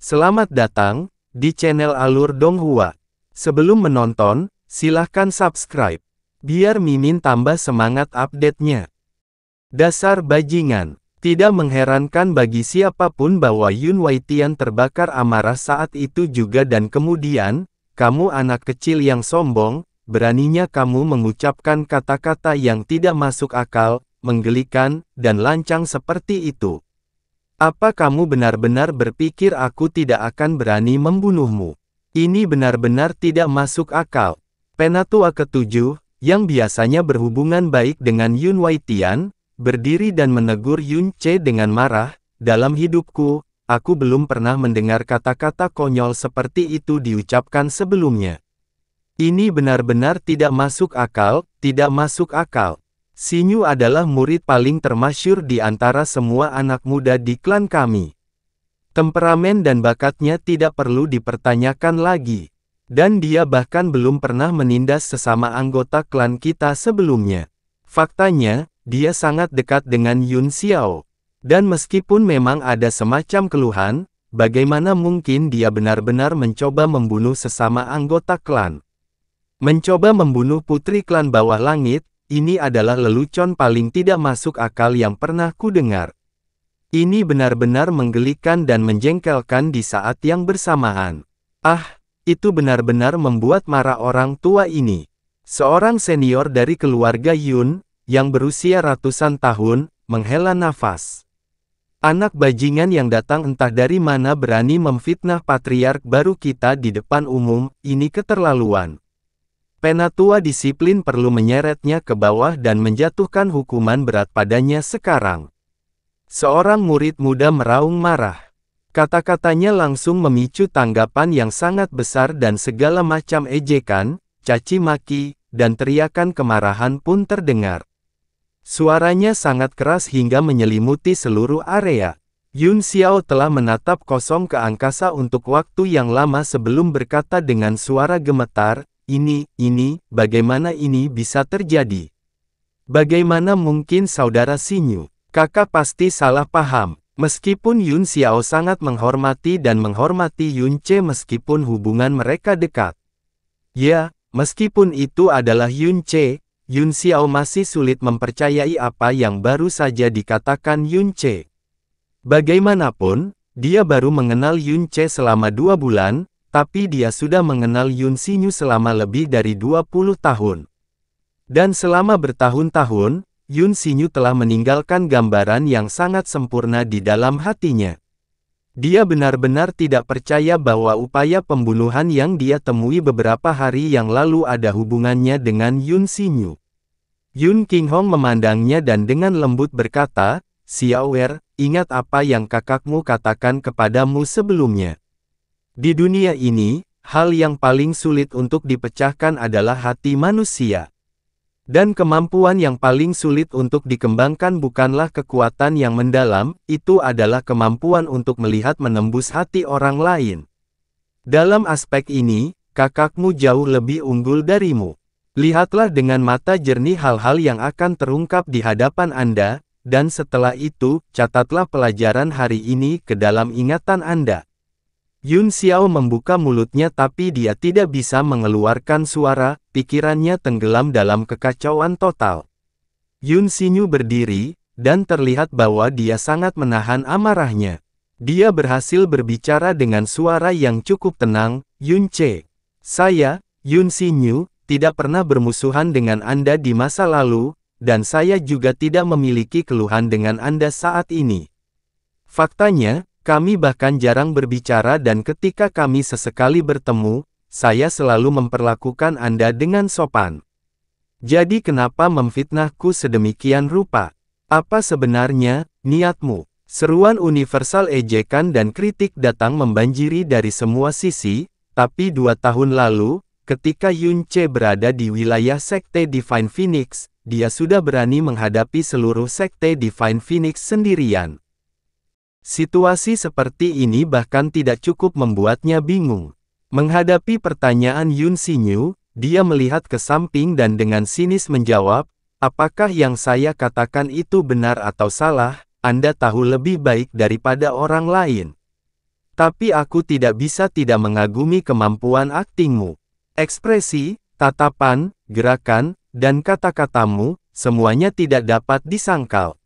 Selamat datang di channel Alur Donghua. Sebelum menonton, silahkan subscribe, biar Mimin tambah semangat update-nya. Dasar bajingan. Tidak mengherankan bagi siapapun bahwa Yun Waitian terbakar amarah saat itu juga dan kemudian, kamu anak kecil yang sombong, beraninya kamu mengucapkan kata-kata yang tidak masuk akal, menggelikan, dan lancang seperti itu. Apa kamu benar-benar berpikir aku tidak akan berani membunuhmu? Ini benar-benar tidak masuk akal. Penatua ke-7, yang biasanya berhubungan baik dengan Yun Waitian, berdiri dan menegur Yun Ce dengan marah, dalam hidupku, aku belum pernah mendengar kata-kata konyol seperti itu diucapkan sebelumnya. Ini benar-benar tidak masuk akal, tidak masuk akal. Xinyu adalah murid paling termasyhur di antara semua anak muda di klan kami. Temperamen dan bakatnya tidak perlu dipertanyakan lagi. Dan dia bahkan belum pernah menindas sesama anggota klan kita sebelumnya. Faktanya, dia sangat dekat dengan Yun Xiao. Dan meskipun memang ada semacam keluhan, bagaimana mungkin dia benar-benar mencoba membunuh sesama anggota klan? Mencoba membunuh putri klan bawah langit, ini adalah lelucon paling tidak masuk akal yang pernah ku dengar. Ini benar-benar menggelikan dan menjengkelkan di saat yang bersamaan. Ah, itu benar-benar membuat marah orang tua ini. Seorang senior dari keluarga Yun, yang berusia ratusan tahun, menghela nafas. Anak bajingan yang datang entah dari mana berani memfitnah patriark baru kita di depan umum, ini keterlaluan. Penatua disiplin perlu menyeretnya ke bawah dan menjatuhkan hukuman berat padanya sekarang. Seorang murid muda meraung marah. Kata-katanya langsung memicu tanggapan yang sangat besar dan segala macam ejekan, caci maki, dan teriakan kemarahan pun terdengar. Suaranya sangat keras hingga menyelimuti seluruh area. Yun Xiao telah menatap kosong ke angkasa untuk waktu yang lama sebelum berkata dengan suara gemetar, bagaimana ini bisa terjadi? Bagaimana mungkin saudara Xinyu? Kakak pasti salah paham. Meskipun Yun Xiao sangat menghormati dan menghormati Yun Ce meskipun hubungan mereka dekat. Ya, meskipun itu adalah Yun Ce, Yun Xiao masih sulit mempercayai apa yang baru saja dikatakan Yun Ce. Bagaimanapun, dia baru mengenal Yun Ce selama 2 bulan, tapi dia sudah mengenal Yun Xinyu selama lebih dari 20 tahun. Dan selama bertahun-tahun, Yun Xinyu telah meninggalkan gambaran yang sangat sempurna di dalam hatinya. Dia benar-benar tidak percaya bahwa upaya pembunuhan yang dia temui beberapa hari yang lalu ada hubungannya dengan Yun Xinyu. Yun Qinghong memandangnya dan dengan lembut berkata, "Xiaoer, ingat apa yang kakakmu katakan kepadamu sebelumnya. Di dunia ini, hal yang paling sulit untuk dipecahkan adalah hati manusia. Dan kemampuan yang paling sulit untuk dikembangkan bukanlah kekuatan yang mendalam, itu adalah kemampuan untuk melihat menembus hati orang lain. Dalam aspek ini, kakakmu jauh lebih unggul darimu. Lihatlah dengan mata jernih hal-hal yang akan terungkap di hadapan Anda, dan setelah itu, catatlah pelajaran hari ini ke dalam ingatan Anda." Yun Xiao membuka mulutnya tapi dia tidak bisa mengeluarkan suara, pikirannya tenggelam dalam kekacauan total. Yun Xinyu berdiri, dan terlihat bahwa dia sangat menahan amarahnya. Dia berhasil berbicara dengan suara yang cukup tenang, "Yun Ce. Saya, Yun Xinyu, tidak pernah bermusuhan dengan Anda di masa lalu, dan saya juga tidak memiliki keluhan dengan Anda saat ini. Faktanya, kami bahkan jarang berbicara dan ketika kami sesekali bertemu, saya selalu memperlakukan Anda dengan sopan. Jadi kenapa memfitnahku sedemikian rupa? Apa sebenarnya niatmu?" Seruan universal ejekan dan kritik datang membanjiri dari semua sisi, tapi 2 tahun lalu, ketika Yun Ce berada di wilayah Sekte Divine Phoenix, dia sudah berani menghadapi seluruh Sekte Divine Phoenix sendirian. Situasi seperti ini bahkan tidak cukup membuatnya bingung. Menghadapi pertanyaan Yun Xinyu, dia melihat ke samping dan dengan sinis menjawab, "Apakah yang saya katakan itu benar atau salah, Anda tahu lebih baik daripada orang lain. Tapi aku tidak bisa tidak mengagumi kemampuan aktingmu. Ekspresi, tatapan, gerakan, dan kata-katamu, semuanya tidak dapat disangkal.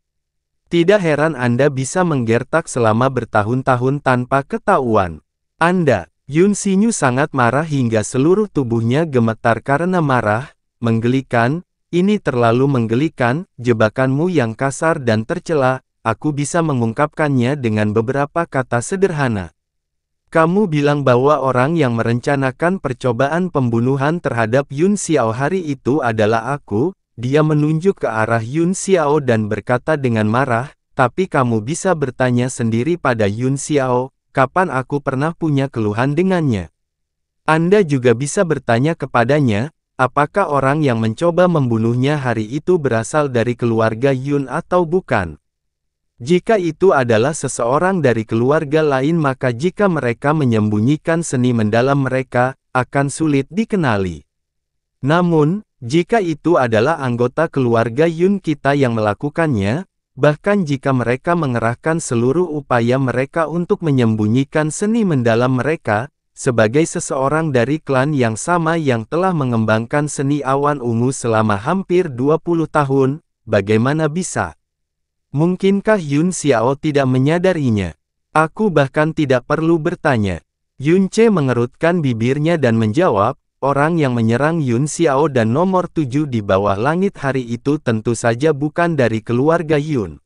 Tidak heran Anda bisa menggertak selama bertahun-tahun tanpa ketahuan. Anda, Yun Xinyu sangat marah hingga seluruh tubuhnya gemetar karena marah, menggelikan, ini terlalu menggelikan, jebakanmu yang kasar dan tercela, aku bisa mengungkapkannya dengan beberapa kata sederhana. Kamu bilang bahwa orang yang merencanakan percobaan pembunuhan terhadap Yun Xiao hari itu adalah aku. Dia menunjuk ke arah Yun Xiao dan berkata dengan marah, tapi kamu bisa bertanya sendiri pada Yun Xiao, kapan aku pernah punya keluhan dengannya. Anda juga bisa bertanya kepadanya, apakah orang yang mencoba membunuhnya hari itu berasal dari keluarga Yun atau bukan. Jika itu adalah seseorang dari keluarga lain maka jika mereka menyembunyikan seni mendalam mereka, akan sulit dikenali. Namun, jika itu adalah anggota keluarga Yun kita yang melakukannya, bahkan jika mereka mengerahkan seluruh upaya mereka untuk menyembunyikan seni mendalam mereka, sebagai seseorang dari klan yang sama yang telah mengembangkan seni awan ungu selama hampir 20 tahun, bagaimana bisa? Mungkinkah Yun Xiao tidak menyadarinya? Aku bahkan tidak perlu bertanya. Yun Ce mengerutkan bibirnya dan menjawab, orang yang menyerang Yun Xiao dan nomor 7 di bawah langit hari itu tentu saja bukan dari keluarga Yun.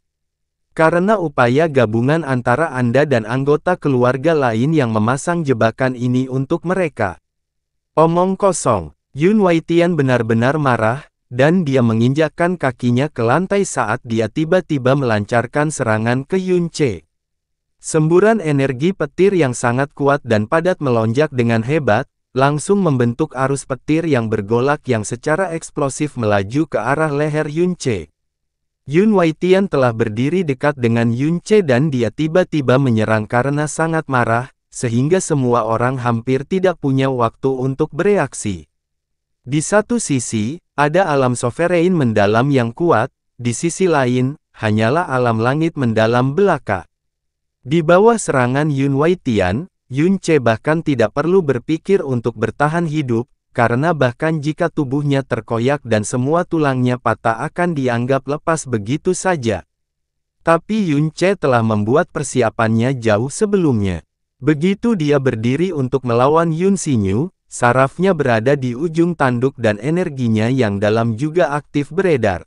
Karena upaya gabungan antara Anda dan anggota keluarga lain yang memasang jebakan ini untuk mereka. Omong kosong. Yun Waitian benar-benar marah, dan dia menginjakkan kakinya ke lantai saat dia tiba-tiba melancarkan serangan ke Yun Ce. Semburan energi petir yang sangat kuat dan padat melonjak dengan hebat, langsung membentuk arus petir yang bergolak yang secara eksplosif melaju ke arah leher Yun Ce. Yun Waitian telah berdiri dekat dengan Yun Ce dan dia tiba-tiba menyerang karena sangat marah, sehingga semua orang hampir tidak punya waktu untuk bereaksi. Di satu sisi, ada alam sovereign mendalam yang kuat, di sisi lain, hanyalah alam langit mendalam belaka. Di bawah serangan Yun Waitian, Yun Ce bahkan tidak perlu berpikir untuk bertahan hidup, karena bahkan jika tubuhnya terkoyak dan semua tulangnya patah akan dianggap lepas begitu saja. Tapi Yun Ce telah membuat persiapannya jauh sebelumnya. Begitu dia berdiri untuk melawan Yun Xinyu, sarafnya berada di ujung tanduk dan energinya yang dalam juga aktif beredar.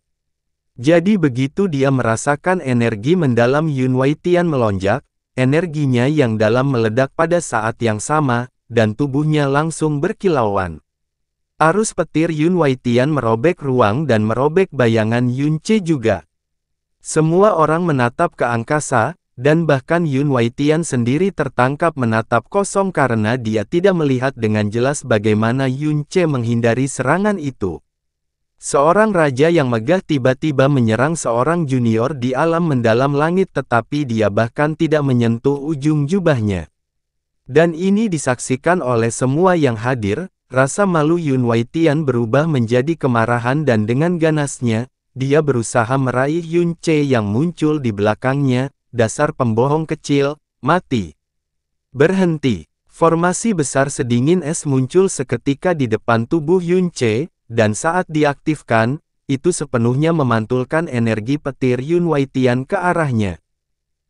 Jadi begitu dia merasakan energi mendalam Yun Waitian melonjak, energinya yang dalam meledak pada saat yang sama, dan tubuhnya langsung berkilauan. Arus petir Yun Waitian merobek ruang dan merobek bayangan Yun Ce juga. Semua orang menatap ke angkasa, dan bahkan Yun Waitian sendiri tertangkap menatap kosong karena dia tidak melihat dengan jelas bagaimana Yun Ce menghindari serangan itu. Seorang raja yang megah tiba-tiba menyerang seorang junior di alam mendalam langit tetapi dia bahkan tidak menyentuh ujung jubahnya. Dan ini disaksikan oleh semua yang hadir, rasa malu Yun Waitian berubah menjadi kemarahan dan dengan ganasnya, dia berusaha meraih Yun Ce yang muncul di belakangnya. Dasar pembohong kecil, mati. Berhenti. Formasi besar sedingin es muncul seketika di depan tubuh Yun Ce, dan saat diaktifkan, itu sepenuhnya memantulkan energi petir Yun Waitian ke arahnya.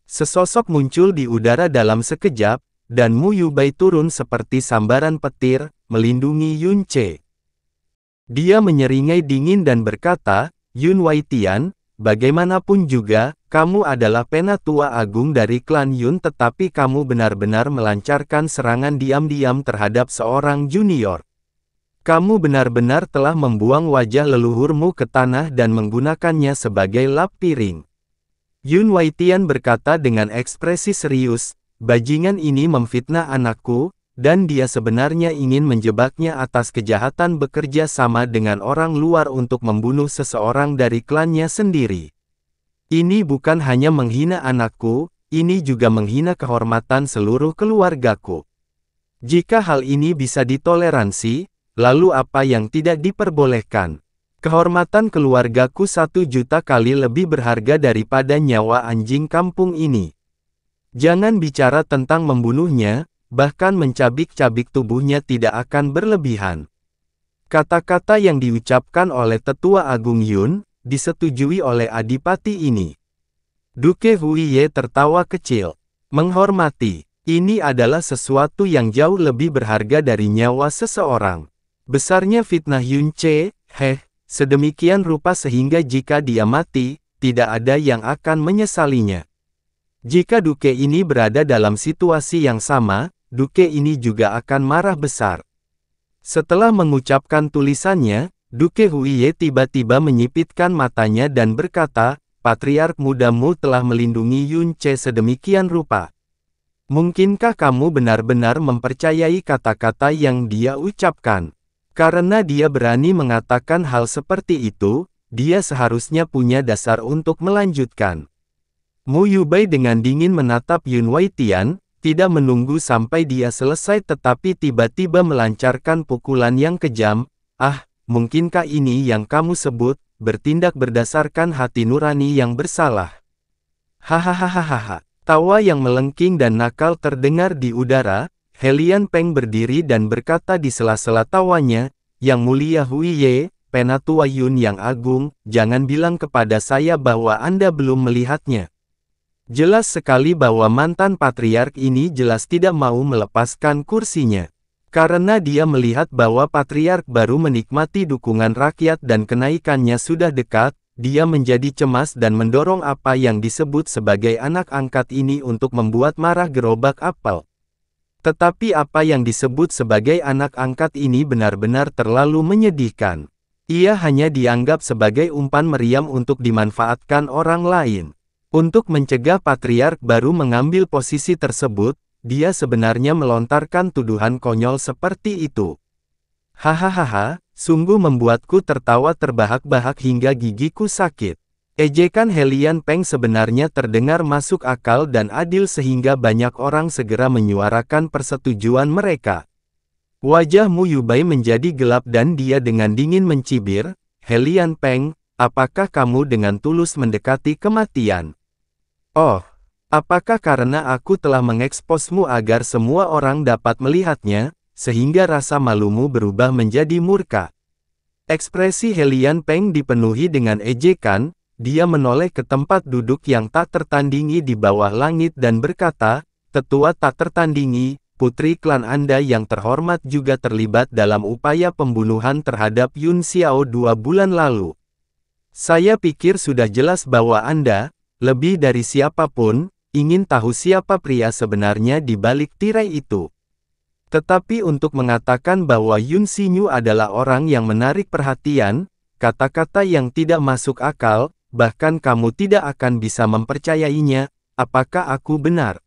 Sesosok muncul di udara dalam sekejap, dan Mu Yubai turun seperti sambaran petir, melindungi Yun Ce. Dia menyeringai dingin dan berkata, Yun Waitian, bagaimanapun juga, kamu adalah penatua agung dari klan Yun tetapi kamu benar-benar melancarkan serangan diam-diam terhadap seorang junior. Kamu benar-benar telah membuang wajah leluhurmu ke tanah dan menggunakannya sebagai lap piring. Yun Waitian berkata dengan ekspresi serius, bajingan ini memfitnah anakku, dan dia sebenarnya ingin menjebaknya atas kejahatan bekerja sama dengan orang luar untuk membunuh seseorang dari klannya sendiri. Ini bukan hanya menghina anakku, ini juga menghina kehormatan seluruh keluargaku. Jika hal ini bisa ditoleransi, lalu apa yang tidak diperbolehkan? Kehormatan keluargaku 1 juta kali lebih berharga daripada nyawa anjing kampung ini. Jangan bicara tentang membunuhnya, bahkan mencabik-cabik tubuhnya tidak akan berlebihan. Kata-kata yang diucapkan oleh Tetua Agung Yun, disetujui oleh adipati ini. Duke Huiye tertawa kecil. Menghormati, ini adalah sesuatu yang jauh lebih berharga dari nyawa seseorang. Besarnya fitnah Yun Ce, sedemikian rupa sehingga jika dia mati, tidak ada yang akan menyesalinya. Jika Duke ini berada dalam situasi yang sama, Duke ini juga akan marah besar. Setelah mengucapkan tulisannya, Duke Huiye tiba-tiba menyipitkan matanya dan berkata, Patriark mudamu telah melindungi Yun Ce sedemikian rupa. Mungkinkah kamu benar-benar mempercayai kata-kata yang dia ucapkan? Karena dia berani mengatakan hal seperti itu, dia seharusnya punya dasar untuk melanjutkan. Mu Yubai dengan dingin menatap Yun Waitian, tidak menunggu sampai dia selesai tetapi tiba-tiba melancarkan pukulan yang kejam. Mungkinkah ini yang kamu sebut, bertindak berdasarkan hati nurani yang bersalah? Hahaha. Tawa yang melengking dan nakal terdengar di udara. Helian Peng berdiri dan berkata di sela-sela tawanya, Yang Mulia Huiye, Penatua Yun yang agung, jangan bilang kepada saya bahwa Anda belum melihatnya. Jelas sekali bahwa mantan patriark ini jelas tidak mau melepaskan kursinya. Karena dia melihat bahwa patriark baru menikmati dukungan rakyat dan kenaikannya sudah dekat, dia menjadi cemas dan mendorong apa yang disebut sebagai anak angkat ini untuk membuat marah gerobak apel. Tetapi apa yang disebut sebagai anak angkat ini benar-benar terlalu menyedihkan. Ia hanya dianggap sebagai umpan meriam untuk dimanfaatkan orang lain. Untuk mencegah patriark baru mengambil posisi tersebut, dia sebenarnya melontarkan tuduhan konyol seperti itu. Hahaha, sungguh membuatku tertawa terbahak-bahak hingga gigiku sakit. Ejekan Helian Peng sebenarnya terdengar masuk akal dan adil sehingga banyak orang segera menyuarakan persetujuan mereka. Wajah Mu Yubai menjadi gelap dan dia dengan dingin mencibir, Helian Peng, apakah kamu dengan tulus mendekati kematian? Oh, apakah karena aku telah mengeksposmu agar semua orang dapat melihatnya, sehingga rasa malumu berubah menjadi murka? Ekspresi Helian Peng dipenuhi dengan ejekan, dia menoleh ke tempat duduk yang tak tertandingi di bawah langit dan berkata, Tetua tak tertandingi, putri klan Anda yang terhormat juga terlibat dalam upaya pembunuhan terhadap Yun Xiao 2 bulan lalu. Saya pikir sudah jelas bahwa Anda, lebih dari siapapun, ingin tahu siapa pria sebenarnya di balik tirai itu. Tetapi untuk mengatakan bahwa Yun Xinyu adalah orang yang menarik perhatian, kata-kata yang tidak masuk akal, bahkan kamu tidak akan bisa mempercayainya, apakah aku benar?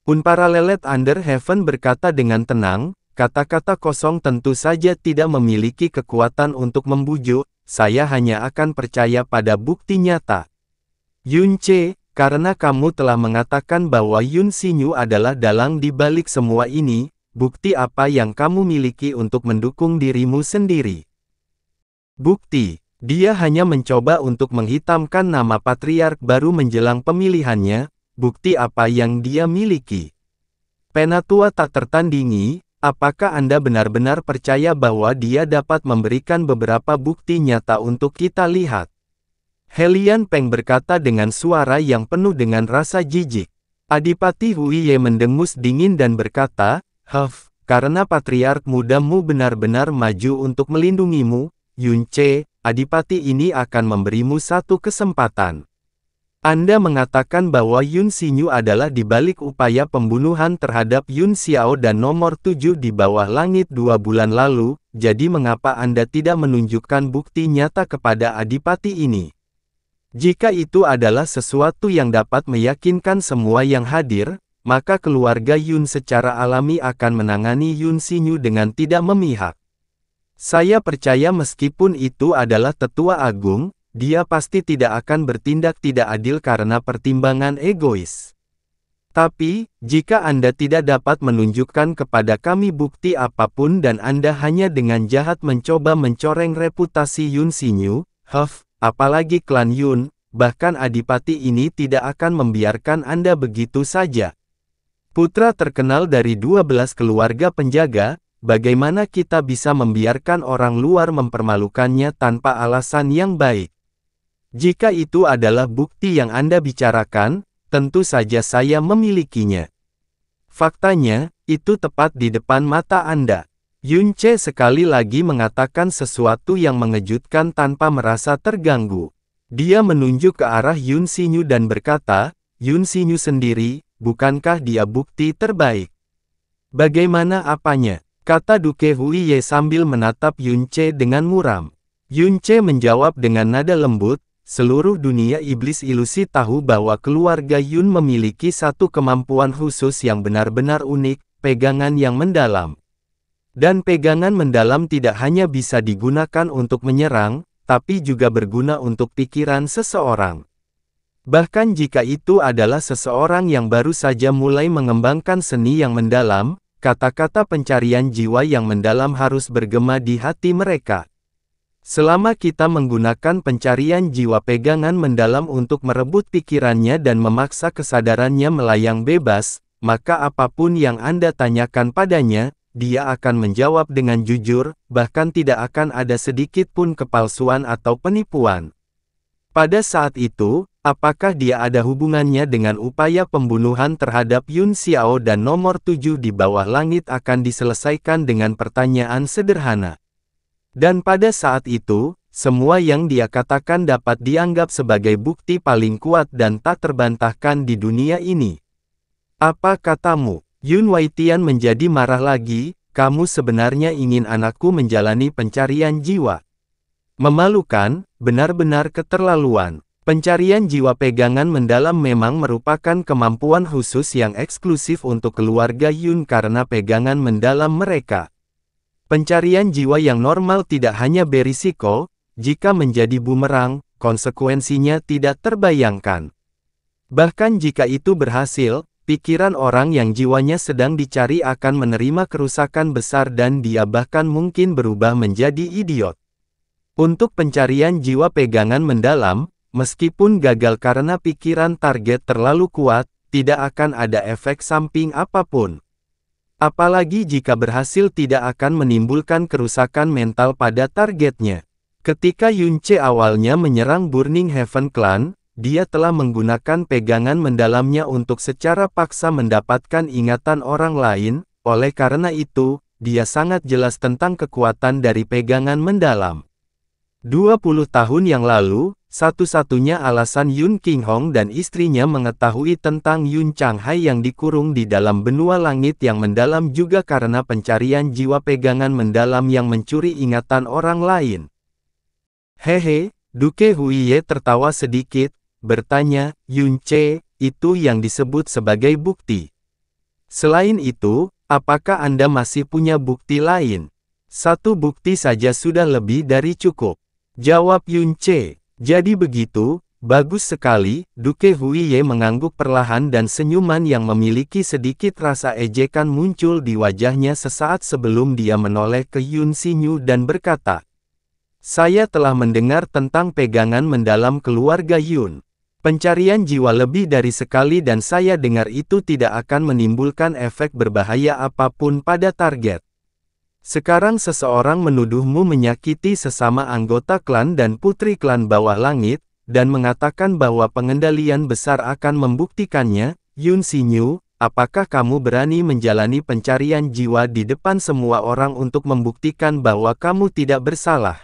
Unparalleled Under Heaven berkata dengan tenang, kata-kata kosong tentu saja tidak memiliki kekuatan untuk membujuk, saya hanya akan percaya pada bukti nyata. Yun Ce, karena kamu telah mengatakan bahwa Yun Xinyu adalah dalang di balik semua ini, bukti apa yang kamu miliki untuk mendukung dirimu sendiri? Bukti, dia hanya mencoba untuk menghitamkan nama patriark baru menjelang pemilihannya, bukti apa yang dia miliki? Penatua tak tertandingi, apakah Anda benar-benar percaya bahwa dia dapat memberikan beberapa bukti nyata untuk kita lihat? Helian Peng berkata dengan suara yang penuh dengan rasa jijik. Adipati Huiye mendengus dingin dan berkata, karena patriark mudamu benar-benar maju untuk melindungimu, Yun Ce, adipati ini akan memberimu satu kesempatan. Anda mengatakan bahwa Yun Xinyu adalah di balik upaya pembunuhan terhadap Yun Xiao dan nomor 7 di bawah langit 2 bulan lalu, jadi mengapa Anda tidak menunjukkan bukti nyata kepada adipati ini? Jika itu adalah sesuatu yang dapat meyakinkan semua yang hadir, maka keluarga Yun secara alami akan menangani Yun Xinyu dengan tidak memihak. Saya percaya meskipun itu adalah tetua agung, dia pasti tidak akan bertindak tidak adil karena pertimbangan egois. Tapi, jika Anda tidak dapat menunjukkan kepada kami bukti apapun dan Anda hanya dengan jahat mencoba mencoreng reputasi Yun Xinyu, apalagi klan Yun, bahkan Adipati ini tidak akan membiarkan Anda begitu saja. Putra terkenal dari 12 keluarga penjaga, bagaimana kita bisa membiarkan orang luar mempermalukannya tanpa alasan yang baik? Jika itu adalah bukti yang Anda bicarakan, tentu saja saya memilikinya. Faktanya, itu tepat di depan mata Anda. Yun Ce sekali lagi mengatakan sesuatu yang mengejutkan tanpa merasa terganggu. Dia menunjuk ke arah Yun Xinyu dan berkata, Yun Xinyu sendiri, bukankah dia bukti terbaik? Bagaimana apanya? Kata Duke Huiye sambil menatap Yun Ce dengan muram. Yun Ce menjawab dengan nada lembut, seluruh dunia iblis ilusi tahu bahwa keluarga Yun memiliki satu kemampuan khusus yang benar-benar unik, pegangan yang mendalam. Dan pegangan mendalam tidak hanya bisa digunakan untuk menyerang, tapi juga berguna untuk pikiran seseorang. Bahkan jika itu adalah seseorang yang baru saja mulai mengembangkan seni yang mendalam, kata-kata pencarian jiwa yang mendalam harus bergema di hati mereka. Selama kita menggunakan pencarian jiwa pegangan mendalam untuk merebut pikirannya dan memaksa kesadarannya melayang bebas, maka apapun yang Anda tanyakan padanya, dia akan menjawab dengan jujur, bahkan tidak akan ada sedikit pun kepalsuan atau penipuan. Pada saat itu, apakah dia ada hubungannya dengan upaya pembunuhan terhadap Yun Xiao dan nomor 7 di bawah langit akan diselesaikan dengan pertanyaan sederhana. Dan pada saat itu, semua yang dia katakan dapat dianggap sebagai bukti paling kuat dan tak terbantahkan di dunia ini. Apa katamu? Yun Waitian menjadi marah lagi, kamu sebenarnya ingin anakku menjalani pencarian jiwa. Memalukan, benar-benar keterlaluan. Pencarian jiwa pegangan mendalam memang merupakan kemampuan khusus yang eksklusif untuk keluarga Yun karena pegangan mendalam mereka. Pencarian jiwa yang normal tidak hanya berisiko, jika menjadi bumerang, konsekuensinya tidak terbayangkan. Bahkan jika itu berhasil, pikiran orang yang jiwanya sedang dicari akan menerima kerusakan besar dan dia bahkan mungkin berubah menjadi idiot. Untuk pencarian jiwa pegangan mendalam, meskipun gagal karena pikiran target terlalu kuat, tidak akan ada efek samping apapun. Apalagi jika berhasil tidak akan menimbulkan kerusakan mental pada targetnya. Ketika Yun Ce awalnya menyerang Burning Heaven Clan, dia telah menggunakan pegangan mendalamnya untuk secara paksa mendapatkan ingatan orang lain, oleh karena itu, dia sangat jelas tentang kekuatan dari pegangan mendalam. 20 tahun yang lalu, satu-satunya alasan Yun Qinghong dan istrinya mengetahui tentang Yun Changhai yang dikurung di dalam benua langit yang mendalam juga karena pencarian jiwa pegangan mendalam yang mencuri ingatan orang lain. Hehe, Duke Huiye tertawa sedikit, bertanya, Yun Ce, itu yang disebut sebagai bukti. Selain itu, apakah Anda masih punya bukti lain? Satu bukti saja sudah lebih dari cukup. Jawab Yun Ce. Jadi begitu, bagus sekali, Duke Huiye mengangguk perlahan dan senyuman yang memiliki sedikit rasa ejekan muncul di wajahnya sesaat sebelum dia menoleh ke Yun Xinyu dan berkata, saya telah mendengar tentang pegangan mendalam keluarga Yun. Pencarian jiwa lebih dari sekali dan saya dengar itu tidak akan menimbulkan efek berbahaya apapun pada target. Sekarang seseorang menuduhmu menyakiti sesama anggota klan dan putri klan bawah langit, dan mengatakan bahwa pengendalian besar akan membuktikannya. Yun Xinyu, apakah kamu berani menjalani pencarian jiwa di depan semua orang untuk membuktikan bahwa kamu tidak bersalah?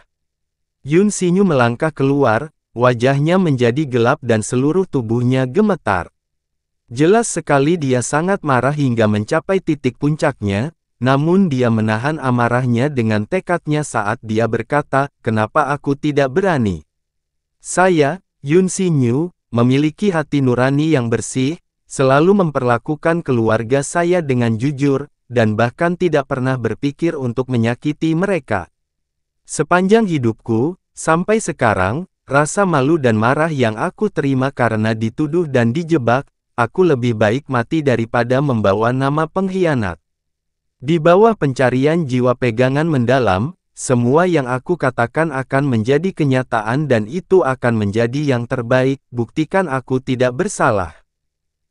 Yun Xinyu melangkah keluar, wajahnya menjadi gelap dan seluruh tubuhnya gemetar. Jelas sekali dia sangat marah hingga mencapai titik puncaknya. Namun dia menahan amarahnya dengan tekadnya saat dia berkata, kenapa aku tidak berani? Saya, Yun Xinyu, memiliki hati nurani yang bersih, selalu memperlakukan keluarga saya dengan jujur, dan bahkan tidak pernah berpikir untuk menyakiti mereka. Sepanjang hidupku, sampai sekarang, rasa malu dan marah yang aku terima karena dituduh dan dijebak, aku lebih baik mati daripada membawa nama pengkhianat. Di bawah pencarian jiwa pegangan mendalam, semua yang aku katakan akan menjadi kenyataan dan itu akan menjadi yang terbaik, buktikan aku tidak bersalah.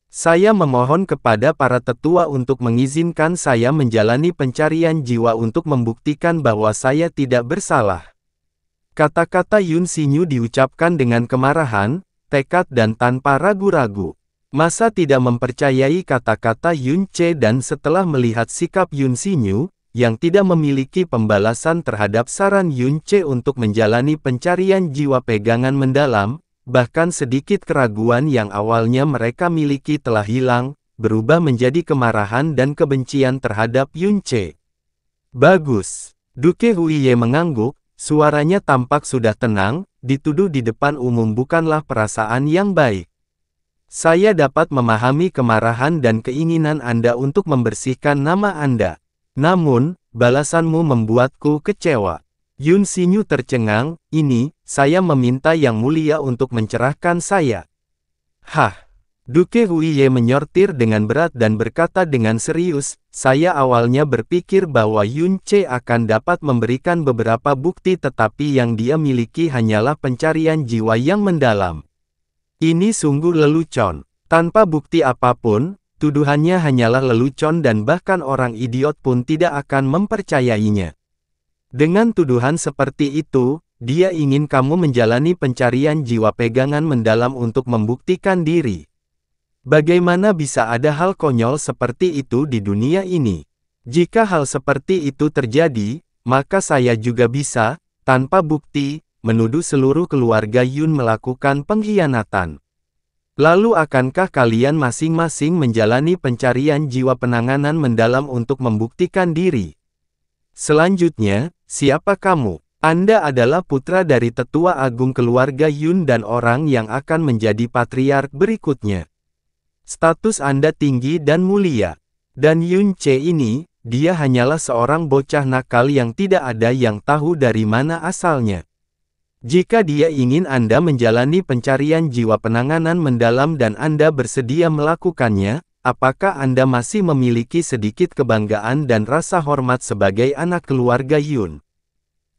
Saya memohon kepada para tetua untuk mengizinkan saya menjalani pencarian jiwa untuk membuktikan bahwa saya tidak bersalah. Kata-kata Yun Xinyu diucapkan dengan kemarahan, tekad dan tanpa ragu-ragu. Masa tidak mempercayai kata-kata Yun Ce dan setelah melihat sikap Yun Xinyu, yang tidak memiliki pembalasan terhadap saran Yun Ce untuk menjalani pencarian jiwa pegangan mendalam, bahkan sedikit keraguan yang awalnya mereka miliki telah hilang, berubah menjadi kemarahan dan kebencian terhadap Yun Ce. Bagus. Duke Huiye mengangguk, suaranya tampak sudah tenang, dituduh di depan umum bukanlah perasaan yang baik. Saya dapat memahami kemarahan dan keinginan Anda untuk membersihkan nama Anda. Namun, balasanmu membuatku kecewa. Yun Xinyu tercengang, saya meminta Yang Mulia untuk mencerahkan saya. Hah? Duke Huiye menyortir dengan berat dan berkata dengan serius, saya awalnya berpikir bahwa Yun Ce akan dapat memberikan beberapa bukti tetapi yang dia miliki hanyalah pencarian jiwa yang mendalam. Ini sungguh lelucon. Tanpa bukti apapun, tuduhannya hanyalah lelucon dan bahkan orang idiot pun tidak akan mempercayainya. Dengan tuduhan seperti itu, dia ingin kamu menjalani pencarian jiwa pegangan mendalam untuk membuktikan diri. Bagaimana bisa ada hal konyol seperti itu di dunia ini? Jika hal seperti itu terjadi, maka saya juga bisa, tanpa bukti, menuduh seluruh keluarga Yun melakukan pengkhianatan. Lalu akankah kalian masing-masing menjalani pencarian jiwa penanganan mendalam untuk membuktikan diri? Selanjutnya, siapa kamu? Anda adalah putra dari tetua agung keluarga Yun dan orang yang akan menjadi patriark berikutnya. Status Anda tinggi dan mulia. Dan Yun Ce ini, dia hanyalah seorang bocah nakal yang tidak ada yang tahu dari mana asalnya. Jika dia ingin Anda menjalani pencarian jiwa penanganan mendalam dan Anda bersedia melakukannya, apakah Anda masih memiliki sedikit kebanggaan dan rasa hormat sebagai anak keluarga Yun?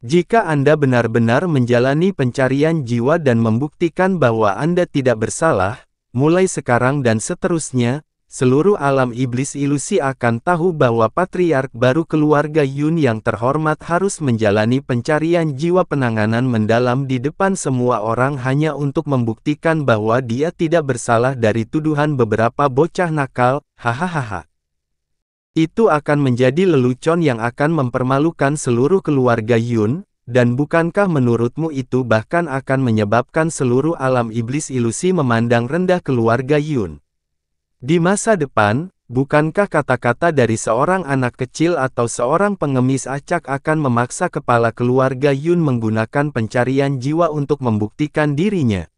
Jika Anda benar-benar menjalani pencarian jiwa dan membuktikan bahwa Anda tidak bersalah, mulai sekarang dan seterusnya, seluruh alam iblis ilusi akan tahu bahwa patriark baru keluarga Yun yang terhormat harus menjalani pencarian jiwa penanganan mendalam di depan semua orang hanya untuk membuktikan bahwa dia tidak bersalah dari tuduhan beberapa bocah nakal, hahaha. Itu akan menjadi lelucon yang akan mempermalukan seluruh keluarga Yun, dan bukankah menurutmu itu bahkan akan menyebabkan seluruh alam iblis ilusi memandang rendah keluarga Yun? Di masa depan, bukankah kata-kata dari seorang anak kecil atau seorang pengemis acak akan memaksa kepala keluarga Yun menggunakan pencarian jiwa untuk membuktikan dirinya?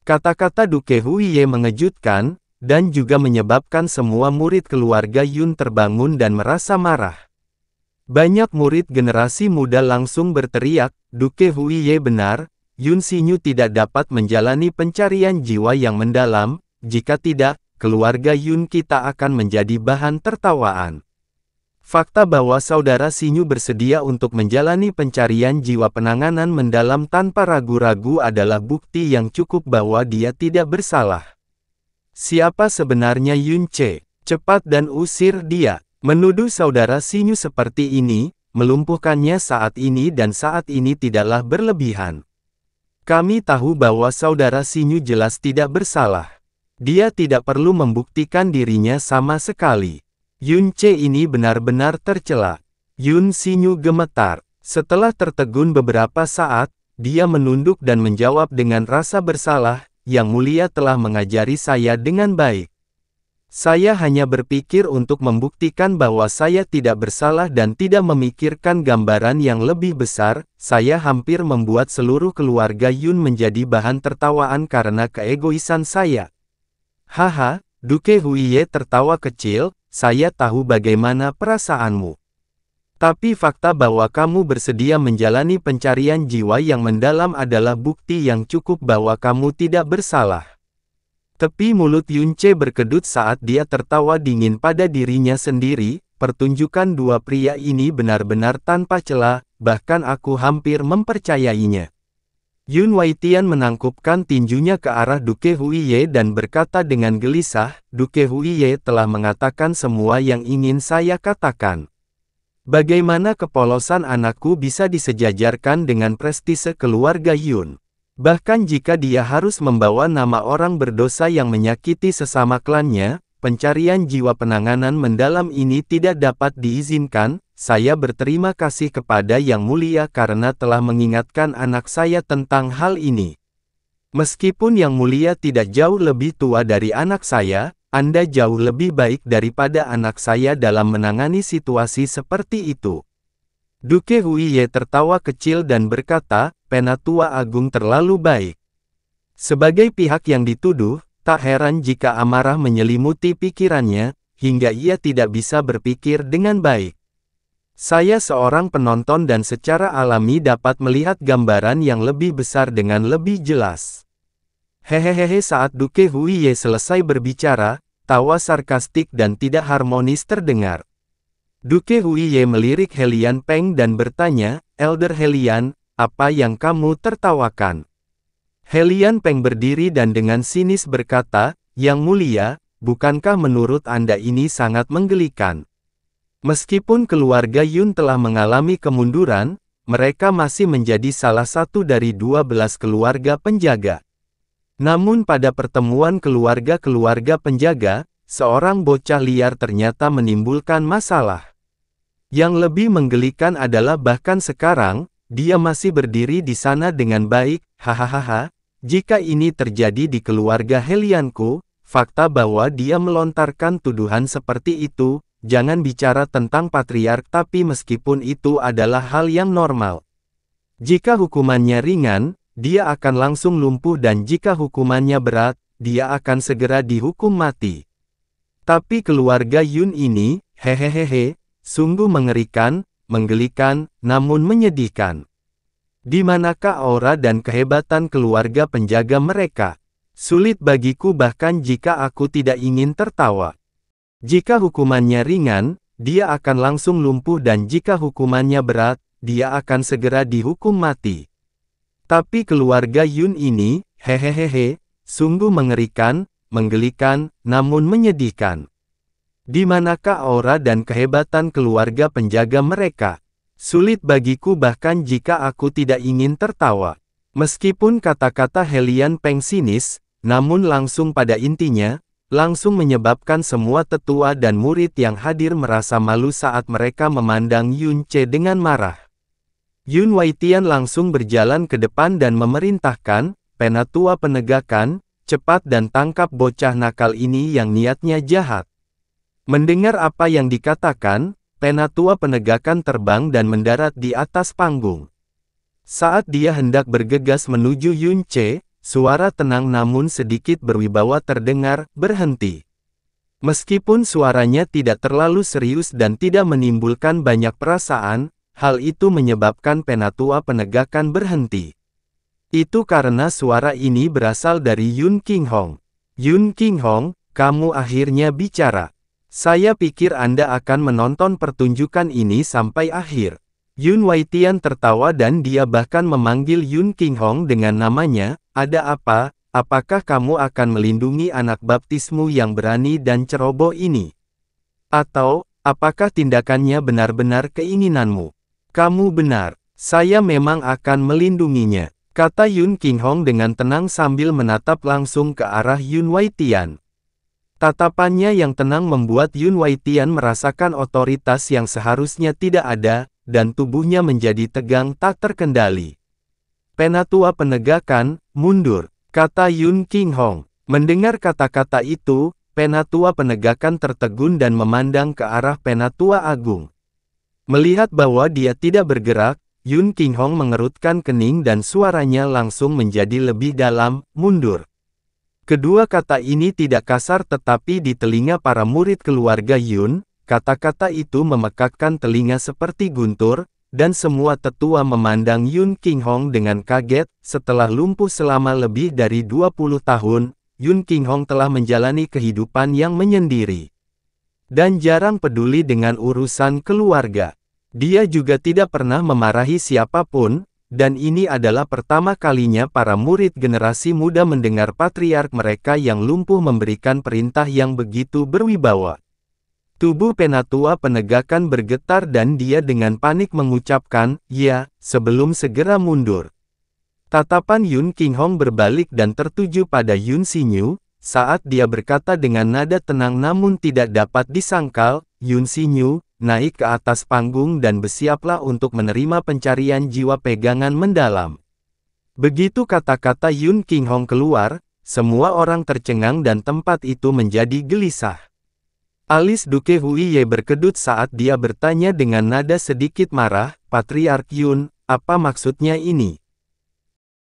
Kata-kata Duke Huiye mengejutkan, dan juga menyebabkan semua murid keluarga Yun terbangun dan merasa marah. Banyak murid generasi muda langsung berteriak, Duke Huiye benar, Yun Xinyu tidak dapat menjalani pencarian jiwa yang mendalam, jika tidak, keluarga Yun kita akan menjadi bahan tertawaan. Fakta bahwa saudara Xinyu bersedia untuk menjalani pencarian jiwa penanganan mendalam tanpa ragu-ragu adalah bukti yang cukup bahwa dia tidak bersalah. Siapa sebenarnya Yun Ce? Cepat dan usir dia. Menuduh saudara Xinyu seperti ini, melumpuhkannya saat ini dan saat ini tidaklah berlebihan. Kami tahu bahwa saudara Xinyu jelas tidak bersalah. Dia tidak perlu membuktikan dirinya sama sekali. Yun Ce ini benar-benar tercela. Yun Xinyu gemetar. Setelah tertegun beberapa saat, dia menunduk dan menjawab dengan rasa bersalah, Yang Mulia telah mengajari saya dengan baik. Saya hanya berpikir untuk membuktikan bahwa saya tidak bersalah dan tidak memikirkan gambaran yang lebih besar. Saya hampir membuat seluruh keluarga Yun menjadi bahan tertawaan karena keegoisan saya. Haha, Duke Huiye tertawa kecil, saya tahu bagaimana perasaanmu. Tapi fakta bahwa kamu bersedia menjalani pencarian jiwa yang mendalam adalah bukti yang cukup bahwa kamu tidak bersalah. Tepi mulut Yun Ce berkedut saat dia tertawa dingin pada dirinya sendiri, pertunjukan dua pria ini benar-benar tanpa celah, bahkan aku hampir mempercayainya. Yun Waitian menangkupkan tinjunya ke arah Duke Huiye dan berkata dengan gelisah, Duke Huiye telah mengatakan semua yang ingin saya katakan. Bagaimana kepolosan anakku bisa disejajarkan dengan prestise keluarga Yun? Bahkan jika dia harus membawa nama orang berdosa yang menyakiti sesama klannya, pencarian jiwa penanganan mendalam ini tidak dapat diizinkan. Saya berterima kasih kepada Yang Mulia karena telah mengingatkan anak saya tentang hal ini. Meskipun Yang Mulia tidak jauh lebih tua dari anak saya, Anda jauh lebih baik daripada anak saya dalam menangani situasi seperti itu. Duke Huiye tertawa kecil dan berkata, Penatua Agung terlalu baik. Sebagai pihak yang dituduh, tak heran jika amarah menyelimuti pikirannya, hingga ia tidak bisa berpikir dengan baik. Saya seorang penonton dan secara alami dapat melihat gambaran yang lebih besar dengan lebih jelas. Hehehe, saat Duke Huiye selesai berbicara, tawa sarkastik dan tidak harmonis terdengar. Duke Huiye melirik Helian Peng dan bertanya, Elder Helian, apa yang kamu tertawakan? Helian Peng berdiri dan dengan sinis berkata, Yang Mulia, bukankah menurut Anda ini sangat menggelikan? Meskipun keluarga Yun telah mengalami kemunduran, mereka masih menjadi salah satu dari 12 keluarga penjaga. Namun pada pertemuan keluarga-keluarga penjaga, seorang bocah liar ternyata menimbulkan masalah. Yang lebih menggelikan adalah bahkan sekarang, dia masih berdiri di sana dengan baik, hahaha. Jika ini terjadi di keluarga Helianku, fakta bahwa dia melontarkan tuduhan seperti itu, jangan bicara tentang patriark tapi meskipun itu adalah hal yang normal. Jika hukumannya ringan, dia akan langsung lumpuh dan jika hukumannya berat, dia akan segera dihukum mati. Tapi keluarga Yun ini, hehehe, sungguh mengerikan, menggelikan, namun menyedihkan. Di manakah aura dan kehebatan keluarga penjaga mereka? Sulit bagiku bahkan jika aku tidak ingin tertawa. Jika hukumannya ringan, dia akan langsung lumpuh dan jika hukumannya berat, dia akan segera dihukum mati. Tapi keluarga Yun ini, hehehe, sungguh mengerikan, menggelikan, namun menyedihkan. Di manakah aura dan kehebatan keluarga penjaga mereka? Sulit bagiku bahkan jika aku tidak ingin tertawa. Meskipun kata-kata Helian Peng sinis, namun langsung pada intinya, langsung menyebabkan semua tetua dan murid yang hadir merasa malu saat mereka memandang Yun Ce dengan marah. Yun Waitian langsung berjalan ke depan dan memerintahkan, Penatua Penegakan, cepat dan tangkap bocah nakal ini yang niatnya jahat. Mendengar apa yang dikatakan, Penatua Penegakan terbang dan mendarat di atas panggung. Saat dia hendak bergegas menuju Yun Ce, suara tenang namun sedikit berwibawa terdengar, berhenti. Meskipun suaranya tidak terlalu serius dan tidak menimbulkan banyak perasaan, hal itu menyebabkan Penatua Penegakan berhenti. Itu karena suara ini berasal dari Yun Qinghong. Yun Qinghong, kamu akhirnya bicara. Saya pikir Anda akan menonton pertunjukan ini sampai akhir. Yun Waitian tertawa dan dia bahkan memanggil Yun Qinghong dengan namanya, ada apa, apakah kamu akan melindungi anak baptismu yang berani dan ceroboh ini? Atau, apakah tindakannya benar-benar keinginanmu? Kamu benar, saya memang akan melindunginya, kata Yun Qinghong dengan tenang sambil menatap langsung ke arah Yun Waitian. Tatapannya yang tenang membuat Yun Waitian merasakan otoritas yang seharusnya tidak ada, dan tubuhnya menjadi tegang tak terkendali. Penatua Penegakan, mundur, kata Yun Qinghong. Mendengar kata-kata itu, Penatua Penegakan tertegun dan memandang ke arah Penatua Agung. Melihat bahwa dia tidak bergerak, Yun Qinghong mengerutkan kening dan suaranya langsung menjadi lebih dalam, mundur. Kedua kata ini tidak kasar tetapi di telinga para murid keluarga Yun, kata-kata itu memekakkan telinga seperti guntur, dan semua tetua memandang Yun Qinghong dengan kaget. Setelah lumpuh selama lebih dari 20 tahun, Yun Qinghong telah menjalani kehidupan yang menyendiri. Dan jarang peduli dengan urusan keluarga. Dia juga tidak pernah memarahi siapapun, dan ini adalah pertama kalinya para murid generasi muda mendengar patriark mereka yang lumpuh memberikan perintah yang begitu berwibawa. Tubuh Penatua Penegakan bergetar dan dia dengan panik mengucapkan, "Ya," sebelum segera mundur. Tatapan Yun Qinghong berbalik dan tertuju pada Yun Xinyu, saat dia berkata dengan nada tenang namun tidak dapat disangkal, "Yun Xinyu, naik ke atas panggung dan bersiaplah untuk menerima pencarian jiwa pegangan mendalam." Begitu kata-kata Yun Qinghong keluar, semua orang tercengang dan tempat itu menjadi gelisah. Alis Duke Huiye berkedut saat dia bertanya dengan nada sedikit marah, "Patriark Yun, apa maksudnya ini?"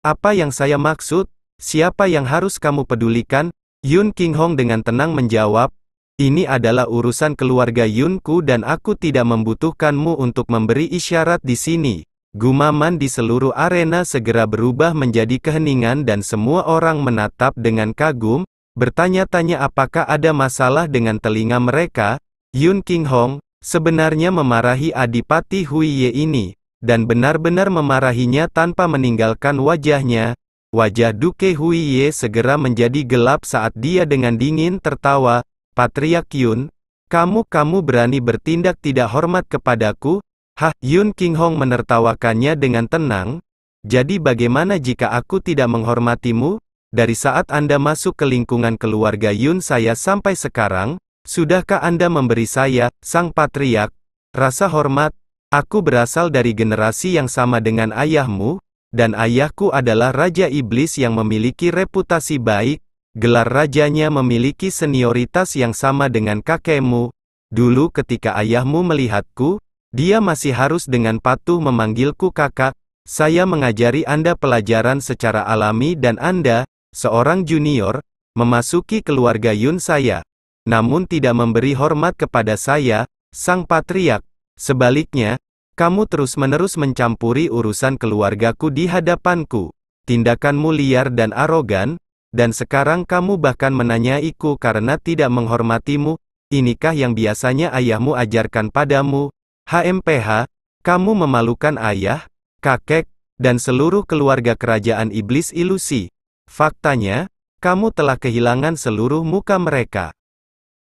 "Apa yang saya maksud? Siapa yang harus kamu pedulikan?" Yun Qinghong dengan tenang menjawab, "Ini adalah urusan keluarga Yunku dan aku tidak membutuhkanmu untuk memberi isyarat di sini." Gumaman di seluruh arena segera berubah menjadi keheningan dan semua orang menatap dengan kagum, bertanya-tanya apakah ada masalah dengan telinga mereka. Yun Qinghong sebenarnya memarahi Adipati Huiye ini, dan benar-benar memarahinya tanpa meninggalkan wajahnya. Wajah Duke Huiye segera menjadi gelap saat dia dengan dingin tertawa, "Patriark Yun, kamu berani bertindak tidak hormat kepadaku?" "Hah?" Yun Qinghong menertawakannya dengan tenang. "Jadi bagaimana jika aku tidak menghormatimu? Dari saat Anda masuk ke lingkungan keluarga Yun saya sampai sekarang, sudahkah Anda memberi saya, sang patriark, rasa hormat? Aku berasal dari generasi yang sama dengan ayahmu, dan ayahku adalah Raja Iblis yang memiliki reputasi baik. Gelar rajanya memiliki senioritas yang sama dengan kakekmu. Dulu ketika ayahmu melihatku, dia masih harus dengan patuh memanggilku kakak. Saya mengajari Anda pelajaran secara alami dan Anda, seorang junior, memasuki keluarga Yun saya, namun tidak memberi hormat kepada saya, sang patriark. Sebaliknya, kamu terus-menerus mencampuri urusan keluargaku di hadapanku. Tindakanmu liar dan arogan, dan sekarang kamu bahkan menanyaiku karena tidak menghormatimu. Inikah yang biasanya ayahmu ajarkan padamu? HMPH, kamu memalukan ayah, kakek, dan seluruh keluarga kerajaan iblis ilusi. Faktanya, kamu telah kehilangan seluruh muka mereka."